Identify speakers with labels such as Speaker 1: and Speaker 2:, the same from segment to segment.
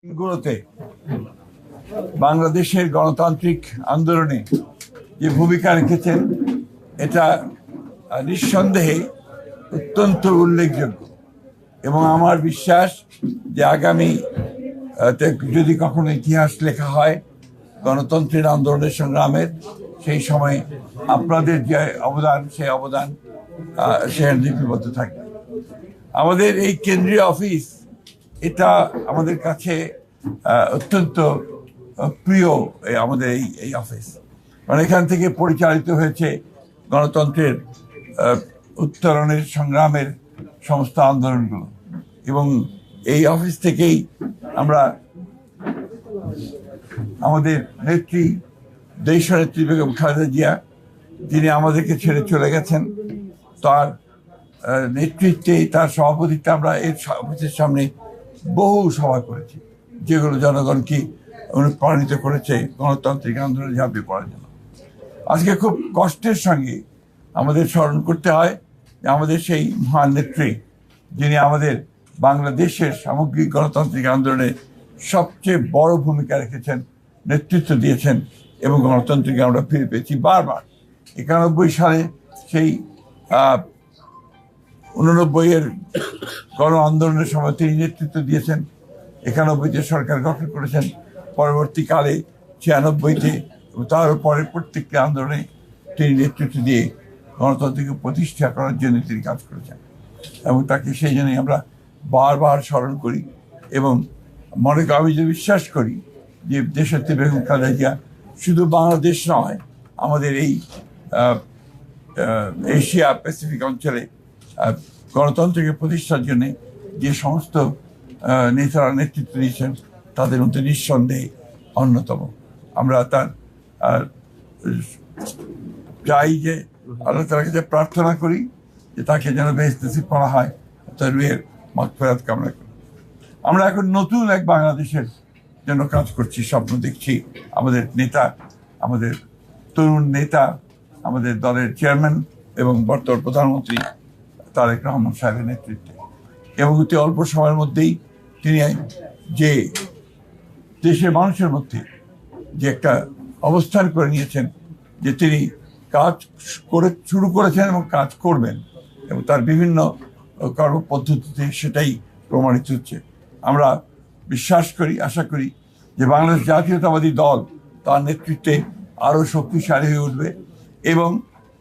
Speaker 1: গুলোতে বাংলাদেশের গণতান্ত্রিক আন্দোলনে যে ভূমিকা রেখেছেন এটা নিঃসন্দেহে অত্যন্ত উল্লেখযোগ্য এবং আমার বিশ্বাস যে আগামী যদি কখনো ইতিহাস লেখা হয় গণতন্ত্রের আন্দোলনের সংগ্রামের সেই সময় আপনাদের যে অবদান সেই অবদান সেখানে লিপিবদ্ধ থাকবে। আমাদের এই কেন্দ্রীয় অফিস এটা আমাদের কাছে অত্যন্ত প্রিয় আমাদের এই অফিস, কারণ এখান থেকে পরিচালিত হয়েছে গণতন্ত্রের উত্তরণের সংগ্রামের সমস্ত আন্দোলনগুলো এবং এই অফিস থেকেই আমরা আমাদের নেত্রী দেশনেত্রী বেগম খালেদা জিয়া যিনি আমাদেরকে ছেড়ে চলে গেছেন তার নেতৃত্বে তার সভাপতিত্বে আমরা এর অফিসের সামনে বহু সভা করেছি যেগুলো জনগণকে অনুপ্রাণিত করেছে গণতান্ত্রিক আন্দোলনে ঝাঁপিয়ে পড়ার জন্য। আজকে খুব কষ্টের সঙ্গে আমাদের স্মরণ করতে হয় যে আমাদের সেই মহান নেত্রী যিনি আমাদের বাংলাদেশের সামগ্রিক গণতান্ত্রিক আন্দোলনে সবচেয়ে বড় ভূমিকা রেখেছেন, নেতৃত্ব দিয়েছেন এবং গণতন্ত্রকে আমরা ফিরে পেয়েছি বারবার। 91 সালে সেই 89-এর গণ আন্দোলনের সময় তিনি নেতৃত্ব দিয়েছেন, 91-তে সরকার গঠন করেছেন, পরবর্তীকালে 96-তে এবং তার পরে প্রত্যেকটি আন্দোলনে তিনি নেতৃত্ব দিয়ে গণতন্ত্রকে প্রতিষ্ঠা করার জন্য তিনি কাজ করেছেন এবং তাকে সেই জন্যই আমরা বারবার স্মরণ করি এবং আমি যে বিশ্বাস করি যে দেশনেত্রী বেগম খালেদা জিয়া শুধু বাংলাদেশ নয় আমাদের এই এশিয়া প্যাসিফিক অঞ্চলে গণতন্ত্রকে প্রতিষ্ঠার জন্য যে সমস্ত নেতারা নেতৃত্ব দিয়েছেন তাদের মধ্যে নিঃসন্দেহে অন্যতম। আমরা তার চাই যে আল্লাহ তাআলার কাছে প্রার্থনা করি যে তাকে যেন বেহেশত নসিব করা হয়, তার রুহের মাগফিরাত কামনা করি। আমরা এখন নতুন এক বাংলাদেশের জন্য কাজ করছি, স্বপ্ন দেখছি। আমাদের নেতা, আমাদের তরুণ নেতা, আমাদের দলের চেয়ারম্যান এবং বর্তমান প্রধানমন্ত্রী তারেক রহমান সাহেবের নেতৃত্বে এবং অতি অল্প সময়ের মধ্যেই তিনি যে দেশের মানুষের মধ্যে যে একটা অবস্থান করে নিয়েছেন যে তিনি কাজ শুরু করেছেন এবং কাজ করবেন এবং তার বিভিন্ন কর্মপদ্ধতিতে সেটাই প্রমাণিত হচ্ছে। আমরা বিশ্বাস করি, আশা করি যে বাংলাদেশ জাতীয়তাবাদী দল তার নেতৃত্বে আরও শক্তিশালী হয়ে উঠবে এবং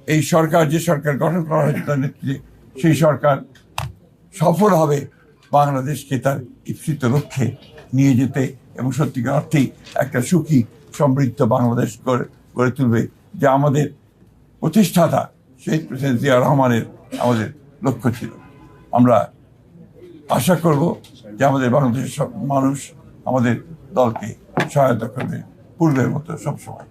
Speaker 1: এই সরকার যে সরকার গঠন করা হয়েছে তার নেতৃত্বে সেই সরকার সফল হবে বাংলাদেশকে তার ইপ্সিত লক্ষ্যে নিয়ে যেতে এবং সত্যিকার অর্থেই একটা সুখী সমৃদ্ধ বাংলাদেশ গড়ে তুলবে, যা আমাদের প্রতিষ্ঠাতা শহীদ প্রেসিডেন্ট জিয়া রহমানের আমাদের লক্ষ্য ছিল। আমরা আশা করব যে আমাদের বাংলাদেশের সব মানুষ আমাদের দলকে সহায়তা করবে পূর্বের মতো সবসময়।